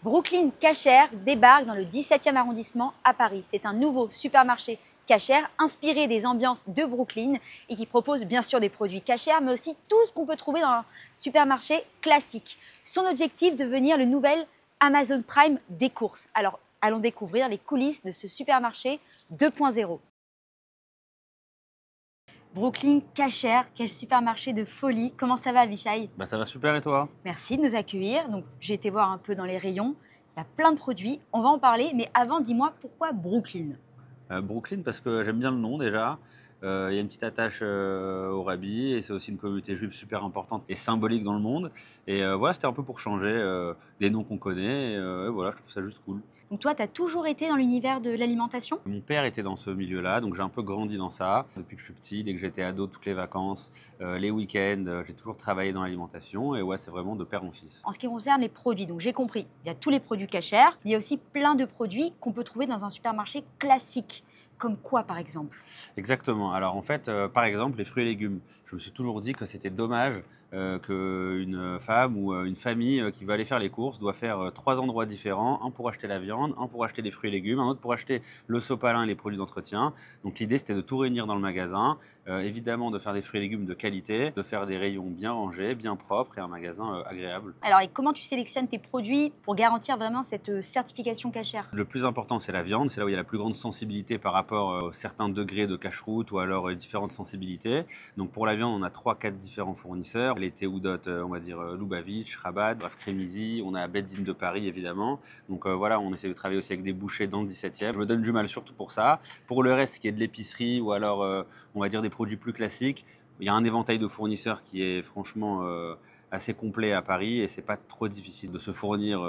Brooklyn Kasher débarque dans le 17e arrondissement à Paris. C'est un nouveau supermarché Kasher inspiré des ambiances de Brooklyn et qui propose bien sûr des produits Kasher, mais aussi tout ce qu'on peut trouver dans un supermarché classique. Son objectif, devenir le nouvel Amazon Prime des courses. Alors, allons découvrir les coulisses de ce supermarché 2.0. Brooklyn Kasher, quel supermarché de folie. Comment ça va, Avishai? Ça va super et toi? Merci de nous accueillir. Donc, j'ai été voir un peu dans les rayons. Il y a plein de produits. On va en parler. Mais avant, dis-moi, pourquoi Brooklyn? Brooklyn parce que j'aime bien le nom déjà. Il y a une petite attache au Rabbi et c'est aussi une communauté juive super importante et symbolique dans le monde. Et voilà, c'était un peu pour changer des noms qu'on connaît. Et voilà, je trouve ça juste cool. Donc, toi, tu as toujours été dans l'univers de l'alimentation? Mon père était dans ce milieu-là, donc j'ai un peu grandi dans ça. Depuis que je suis petit, dès que j'étais ado, toutes les vacances, les week-ends, j'ai toujours travaillé dans l'alimentation. Et ouais, c'est vraiment de père en fils. En ce qui concerne les produits, donc j'ai compris, il y a tous les produits Kasher, mais il y a aussi plein de produits qu'on peut trouver dans un supermarché classique. Comme quoi, par exemple? Exactement. Alors en fait, par exemple, les fruits et légumes. Je me suis toujours dit que c'était dommage qu'une femme ou une famille qui va aller faire les courses doit faire 3 endroits différents, un pour acheter la viande, un pour acheter les fruits et légumes, un autre pour acheter le sopalin et les produits d'entretien. Donc l'idée, c'était de tout réunir dans le magasin, évidemment de faire des fruits et légumes de qualité, de faire des rayons bien rangés, bien propres et un magasin agréable. Alors, et comment tu sélectionnes tes produits pour garantir vraiment cette certification Kasher? Le plus important, c'est la viande. C'est là où il y a la plus grande sensibilité par rapport aux certains degrés de cacheroute ou alors différentes sensibilités. Donc pour la viande, on a 3-4 différents fournisseurs. Les Théoudotes, on va dire Lubavitch, Rabat, bref, Crémizy. On a Beddin de Paris, évidemment. Donc voilà, on essaie de travailler aussi avec des bouchers dans le 17e. Je me donne du mal surtout pour ça. Pour le reste, qui est de l'épicerie ou alors, on va dire, des produits plus classiques, il y a un éventail de fournisseurs qui est franchement assez complet à Paris et c'est pas trop difficile de se fournir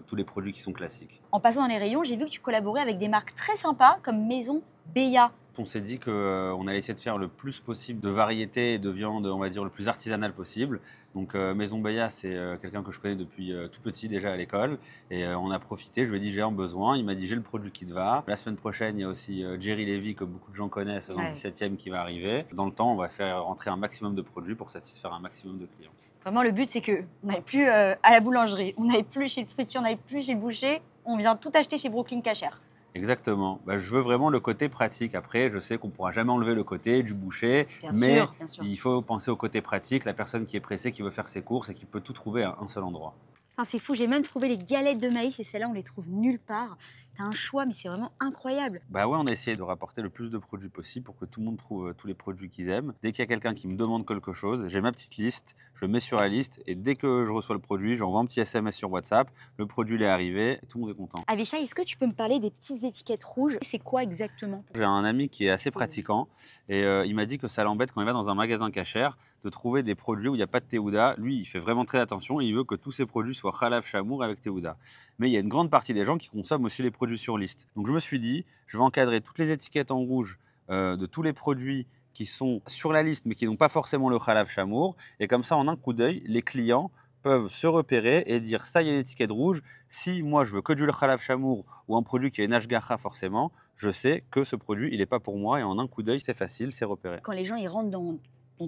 tous les produits qui sont classiques. En passant dans les rayons, j'ai vu que tu collaborais avec des marques très sympas comme Maison Beya. On s'est dit qu'on allait essayer de faire le plus possible de variétés et de viande, on va dire, le plus artisanale possible. Donc Maison Beya, c'est quelqu'un que je connais depuis tout petit déjà à l'école. Et on a profité, je lui ai dit j'ai un besoin. Il m'a dit j'ai le produit qui te va. La semaine prochaine, il y a aussi Jerry Levy, que beaucoup de gens connaissent dans le 17e, qui va arriver. Dans le temps, on va faire rentrer un maximum de produits pour satisfaire un maximum de clients. Vraiment, le but, c'est qu'on n'aille plus à la boulangerie, on n'aille plus chez le fruitier, on n'aille plus chez le boucher. On vient tout acheter chez Brooklyn Kasher. Exactement. Je veux vraiment le côté pratique. Après, je sais qu'on ne pourra jamais enlever le côté du boucher, Bien mais sûr. il faut penser au côté pratique, la personne qui est pressée, qui veut faire ses courses et qui peut tout trouver à un seul endroit. Enfin, c'est fou, j'ai même trouvé les galettes de maïs et celles-là, on les trouve nulle part. T'as un choix, mais c'est vraiment incroyable. Ouais, on a essayé de rapporter le plus de produits possible pour que tout le monde trouve tous les produits qu'ils aiment. Dès qu'il y a quelqu'un qui me demande quelque chose, j'ai ma petite liste, je le mets sur la liste et dès que je reçois le produit, j'envoie un petit SMS sur WhatsApp, le produit il est arrivé, tout le monde est content. Avishai, est-ce que tu peux me parler des petites étiquettes rouges? C'est quoi exactement? J'ai un ami qui est assez pratiquant et il m'a dit que ça l'embête quand il va dans un magasin Kasher de trouver des produits où il n'y a pas de Théouda. Lui, il fait vraiment très attention et il veut que tous ses produits soient Khalaf Chamour avec Théouda. Mais il y a une grande partie des gens qui consomment aussi les produits sur liste. Donc je me suis dit, je vais encadrer toutes les étiquettes en rouge de tous les produits qui sont sur la liste mais qui n'ont pas forcément le Khalaf Chamour. Et comme ça, en un coup d'œil, les clients peuvent se repérer et dire ça, il y a une étiquette rouge. Si moi, je veux que du Khalaf Chamour ou un produit qui a une Ashgacha forcément, je sais que ce produit, il n'est pas pour moi et en un coup d'œil, c'est facile, c'est repéré. Quand les gens ils rentrent dans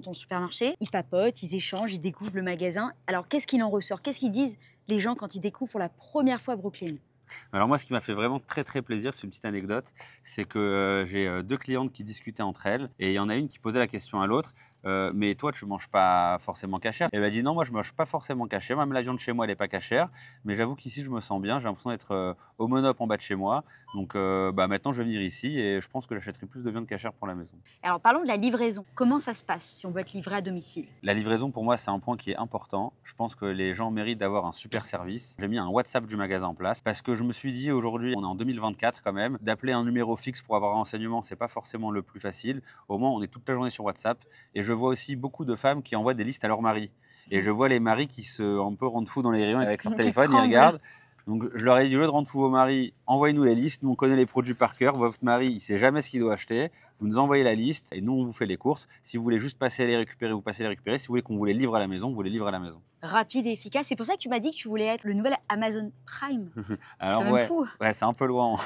ton supermarché, ils papotent, ils échangent, ils découvrent le magasin. Alors, qu'est-ce qu'il en ressort? Qu'est-ce qu'ils disent les gens quand ils découvrent pour la première fois Brooklyn? Alors moi, ce qui m'a fait vraiment très très plaisir, c'est une petite anecdote, c'est que j'ai 2 clientes qui discutaient entre elles et il y en a une qui posait la question à l'autre, mais toi tu manges pas forcément kasher? Elle m'a dit non, moi je mange pas forcément kasher, même la viande chez moi elle est pas kasher, mais j'avoue qu'ici je me sens bien, j'ai l'impression d'être au Monop en bas de chez moi, donc maintenant je vais venir ici et je pense que j'achèterai plus de viande kasher pour la maison. Alors, parlons de la livraison. Comment ça se passe si on veut être livré à domicile? La livraison pour moi c'est un point qui est important, je pense que les gens méritent d'avoir un super service. J'ai mis un WhatsApp du magasin en place parce que je me suis dit aujourd'hui, on est en 2024 quand même, d'appeler un numéro fixe pour avoir un renseignement, c'est pas forcément le plus facile. Au moins, on est toute la journée sur WhatsApp. Et je vois aussi beaucoup de femmes qui envoient des listes à leur mari. Et je vois les maris qui un peu rendent fous dans les rayons avec leur téléphone, ils regardent. Donc je leur ai dit, au lieu de rendre fous vos maris, envoyez-nous les listes. Nous, on connaît les produits par cœur. Votre mari, il sait jamais ce qu'il doit acheter. Vous nous envoyez la liste et nous, on vous fait les courses. Si vous voulez juste passer à les récupérer, vous passez à les récupérer. Si vous voulez qu'on vous les livre à la maison, vous les livre à la maison. rapide et efficace. C'est pour ça que tu m'as dit que tu voulais être le nouvel Amazon Prime. Alors quand même ouais, fou. ouais, c'est un peu loin.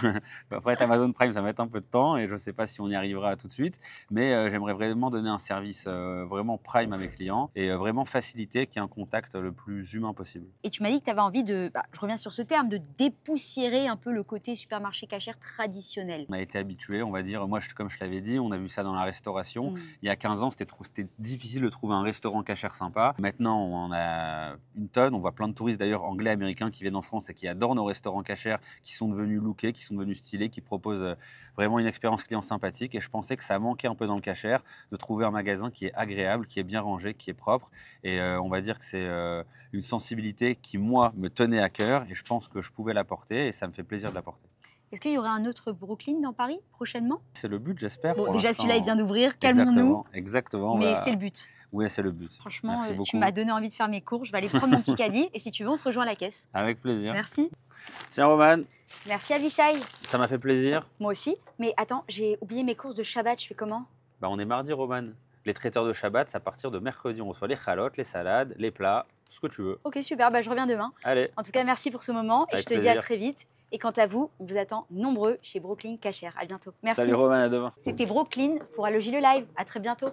Après être Amazon Prime, ça va mettre un peu de temps et je ne sais pas si on y arrivera tout de suite. Mais j'aimerais vraiment donner un service vraiment Prime à mes clients et vraiment faciliter qu'il y ait un contact le plus humain possible. Et tu m'as dit que tu avais envie de, je reviens sur ce terme, de dépoussiérer un peu le côté supermarché cachère traditionnel. On a été habitué, on va dire, moi comme je l'avais dit, on a vu ça dans la restauration. Il y a 15 ans, c'était difficile de trouver un restaurant cachère sympa. Maintenant, on a une tonne. On voit plein de touristes d'ailleurs anglais, américains qui viennent en France et qui adorent nos restaurants cachères, qui sont devenus lookés, qui sont devenus stylés, qui proposent vraiment une expérience client sympathique. Et je pensais que ça manquait un peu dans le cachère de trouver un magasin qui est agréable, qui est bien rangé, qui est propre. Et on va dire que c'est une sensibilité qui, moi, me tenait à cœur et je pense que je pouvais l'apporter et ça me fait plaisir de l'apporter. Est-ce qu'il y aura un autre Brooklyn dans Paris prochainement? C'est le but, j'espère. Bon, pour déjà l'instant. celui-là il vient d'ouvrir, calmons-nous. Exactement. Mais Bah, c'est le but. oui, c'est le but. Franchement, Merci tu beaucoup. m'as donné envie de faire mes cours. Je vais aller prendre mon petit caddie et si tu veux, on se rejoint à la caisse. Avec plaisir. Merci. Tiens, Roman, Merci Avishai. ça m'a fait plaisir. Moi aussi. Mais attends, j'ai oublié mes courses de Shabbat. Je fais comment? Bah, on est mardi, Roman. Les traiteurs de Shabbat, c'est à partir de mercredi. On reçoit les chalotes, les salades, les plats, ce que tu veux. Ok, super. Je reviens demain. Allez, En tout cas, merci pour ce moment et Avec je te dis à plaisir. très vite. Et quant à vous, on vous attend nombreux chez Brooklyn Cachère. À bientôt. Merci. salut Roman, à demain. C'était Brooklyn pour Allogie le Live. À très bientôt.